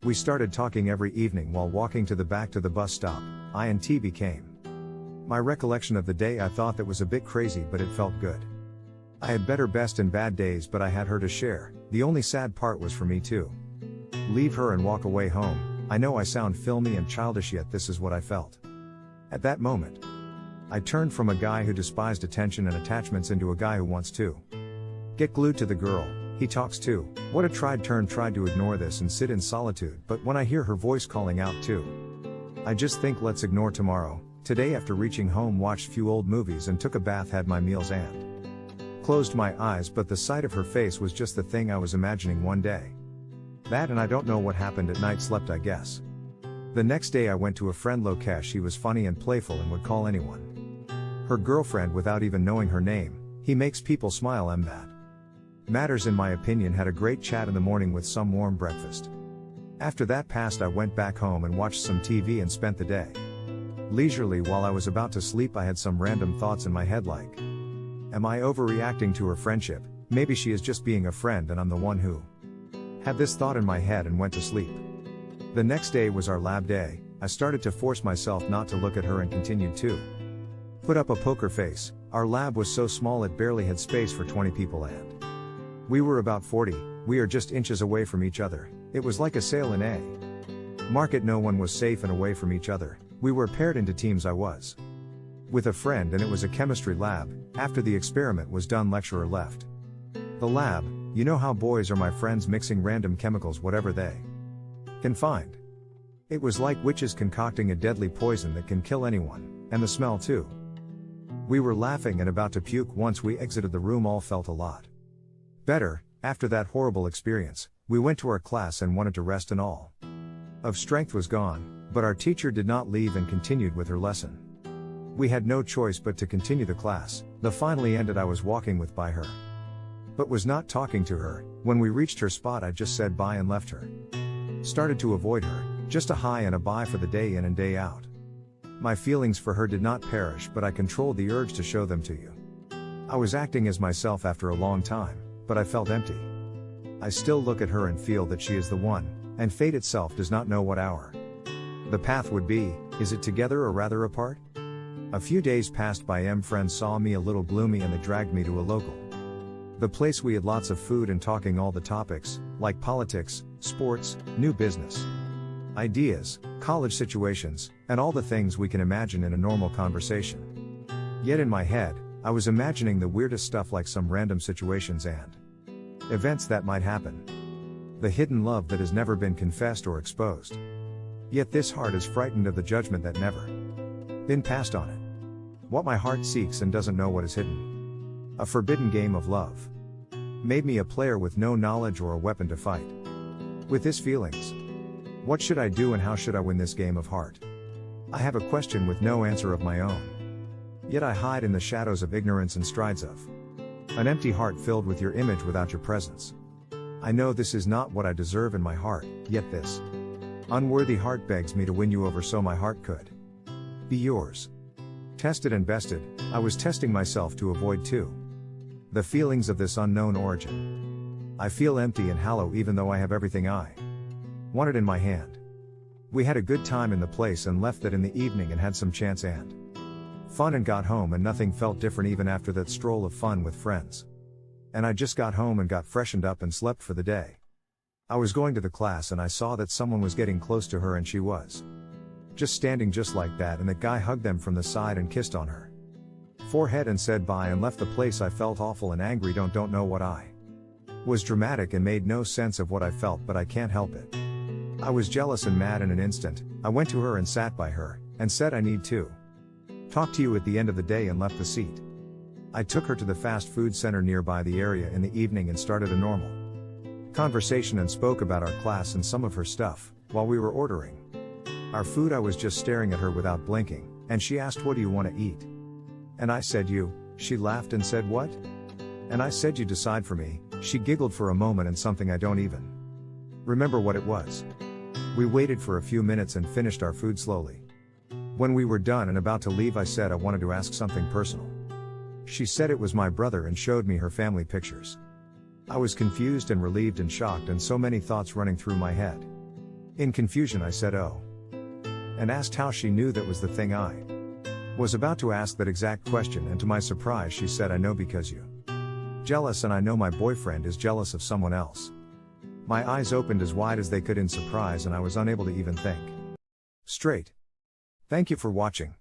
We started talking every evening while walking to the back to the bus stop. I&T became my recollection of the day. I thought that was a bit crazy, but it felt good. I had better best and bad days, but I had her to share. The only sad part was for me to leave her and walk away home. I know I sound filmy and childish, yet this is what I felt. At that moment, I turned from a guy who despised attention and attachments into a guy who wants to get glued to the girl he talks to. What a tried to ignore this and sit in solitude, but when I hear her voice calling out too, I just think let's ignore tomorrow. Today, after reaching home, watched few old movies and took a bath, had my meals and closed my eyes, but the sight of her face was just the thing I was imagining one day. That, and I don't know what happened at night, slept I guess. The next day I went to a friend Lokesh. He was funny and playful and would call anyone her girlfriend without even knowing her name. He makes people smile, and that matters in my opinion. Had a great chat in the morning with some warm breakfast. After that passed, I went back home and watched some TV and spent the day leisurely. While I was about to sleep, I had some random thoughts in my head like, am I overreacting to her friendship? Maybe she is just being a friend and I'm the one who had this thought in my head, and went to sleep. The next day was our lab day. I started to force myself not to look at her and continued to put up a poker face. Our lab was so small it barely had space for 20 people, and we were about 40. We are just inches away from each other. It was like a sale in a market. No one was safe and away from each other. We were paired into teams. I was with a friend and it was a chemistry lab. After the experiment was done, lecturer left the lab. You know how boys are, my friends, mixing random chemicals whatever they can find. It was like witches concocting a deadly poison that can kill anyone, and the smell too. We were laughing and about to puke. Once we exited the room, all felt a lot better. After that horrible experience, we went to our class and wanted to rest, and all of strength was gone, but our teacher did not leave and continued with her lesson. We had no choice but to continue the class. The finally ended. I was walking with by her, but was not talking to her. When we reached her spot, I just said bye and left her. Started to avoid her, just a hi and a bye for the day in and day out. My feelings for her did not perish, but I controlled the urge to show them to you. I was acting as myself after a long time, but I felt empty. I still look at her and feel that she is the one, and fate itself does not know what hour the path would be. Is it together or rather apart? A few days passed by. Friends saw me a little gloomy and they dragged me to a local the place. We had lots of food and talking all the topics, like politics, sports, new business ideas, college situations, and all the things we can imagine in a normal conversation. Yet in my head, I was imagining the weirdest stuff, like some random situations and events that might happen. The hidden love that has never been confessed or exposed. Yet this heart is frightened of the judgment that never been passed on it. What my heart seeks and doesn't know what is hidden. A forbidden game of love made me a player with no knowledge or a weapon to fight with his feelings. What should I do and how should I win this game of heart? I have a question with no answer of my own. Yet I hide in the shadows of ignorance and strides of an empty heart filled with your image without your presence. I know this is not what I deserve in my heart, yet this unworthy heart begs me to win you over so my heart could be yours. Tested and bested, I was testing myself to avoid too the feelings of this unknown origin. I feel empty and hollow even though I have everything I wanted in my hand. We had a good time in the place and left that in the evening and had some chance and fun and got home, and nothing felt different even after that stroll of fun with friends. And I just got home and got freshened up and slept for the day. I was going to the class and I saw that someone was getting close to her and she was just standing just like that, and that guy hugged them from the side and kissed on her forehead and said bye and left the place. I felt awful and angry. Don't know what I was. Dramatic and made no sense of what I felt, but I can't help it. I was jealous and mad in an instant. I went to her and sat by her, and said I need to talk to you at the end of the day, and left the seat. I took her to the fast food center nearby the area in the evening and started a normal conversation and spoke about our class and some of her stuff. While we were ordering our food, I was just staring at her without blinking, and she asked, what do you want to eat? And I said you. She laughed and said, what? And I said, you decide for me. She giggled for a moment and something I don't even remember what it was. We waited for a few minutes and finished our food slowly. When we were done and about to leave, I said I wanted to ask something personal. She said it was my brother and showed me her family pictures. I was confused and relieved and shocked, and so many thoughts running through my head. In confusion I said oh. And asked how she knew that was the thing I was about to ask that exact question, and to my surprise she said, I know because you jealous and I know my boyfriend is jealous of someone else. My eyes opened as wide as they could in surprise and I was unable to even think straight. Thank you for watching.